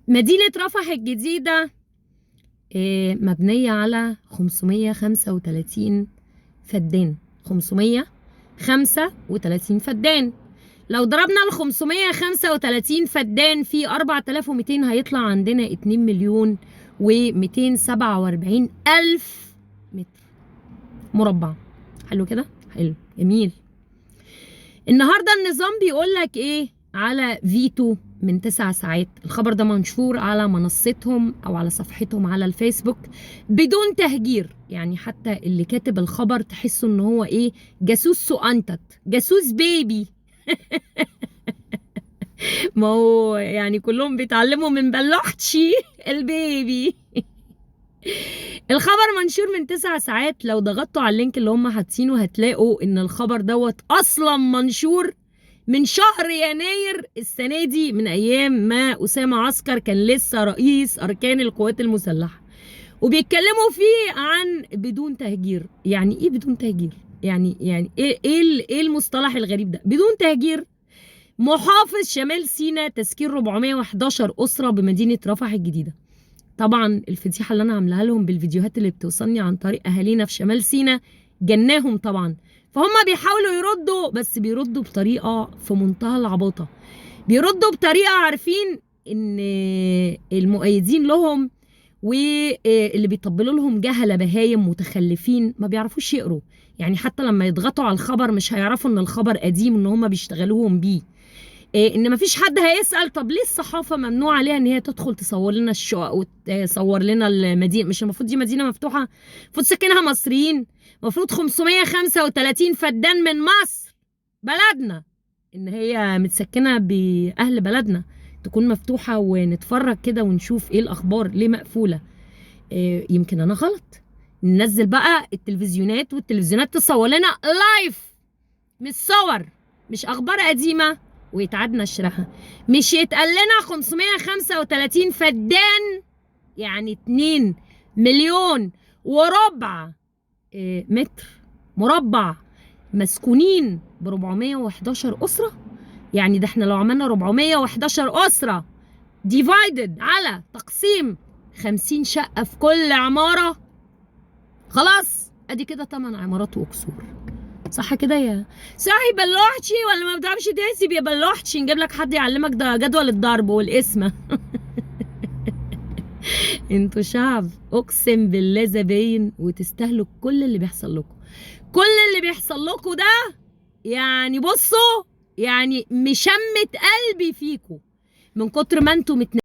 مدينة رفح الجديدة مبنية على 535 فدان. 535 فدان. لو ضربنا ال 535 فدان في 4200 هيطلع عندنا 2 مليون و247 ألف متر مربع. حلو كده؟ حلو جميل. النهارده النظام بيقول لك ايه على فيتو من 9 ساعات. الخبر ده منشور على منصتهم او على صفحتهم على الفيسبوك بدون تهجير، يعني حتى اللي كاتب الخبر تحسوا ان هو ايه، جاسوس سؤنتت، جاسوس بيبي. ما هو يعني كلهم بيتعلموا من بلوحتشي البيبي. الخبر منشور من 9 ساعات. لو ضغطتوا على اللينك اللي هم حاطينه هتلاقوا ان الخبر دوت اصلا منشور من شهر يناير السنة دي، من ايام ما اسامة عسكر كان لسه رئيس اركان القوات المسلحة، وبيتكلموا فيه عن بدون تهجير. يعني ايه بدون تهجير؟ يعني ايه المصطلح الغريب ده بدون تهجير؟ محافظ شمال سيناء تسكين 411 اسرة بمدينة رفح الجديدة. طبعا الفضيحه اللي انا عاملاها لهم بالفيديوهات اللي بتوصلني عن طريق اهالينا في شمال سيناء جناهم طبعا. فهم بيحاولوا يردوا، بس بيردوا بطريقه في منتهى العباطه. بيردوا بطريقه عارفين ان المؤيدين لهم واللي بيطبلوا لهم جهله بهايم متخلفين ما بيعرفوش يقروا. يعني حتى لما يضغطوا على الخبر مش هيعرفوا ان الخبر قديم، ان هم بيشتغلوهم بيه. ان مفيش حد هيسال طب ليه الصحافه ممنوع عليها ان هي تدخل تصور لنا الشقق وتصور لنا المدينه؟ مش المفروض دي مدينه مفتوحه؟ المفروض ساكنها مصريين. المفروض 535 فدان من مصر بلدنا ان هي متسكنه باهل بلدنا تكون مفتوحه ونتفرج كده ونشوف ايه الاخبار. ليه مقفوله؟ يمكن انا غلط. ننزل بقى التلفزيونات والتلفزيونات تصور لنا لايف، مش صور، مش اخبار قديمه ويتعاد نشرها. مش يتقال لنا 535 فدان يعني 2 مليون وربع متر مربع مسكونين ب 411 اسره. يعني ده احنا لو عملنا 411 اسره ديفايدد على تقسيم 50 شقه في كل عماره، خلاص ادي كده 8 عمارات وكسور. صح كده يا صاحي بلوحتشي؟ ولا ما بتعرفش تحسب يا بلوحتشي؟ نجيب لك حد يعلمك ده جدول الضرب والقسمه. انتوا شعب اقسم بالله زباين وتستاهلوا كل اللي بيحصل لكم. كل اللي بيحصل لكم ده يعني بصوا، يعني مشمت قلبي فيكم من كتر ما انتوا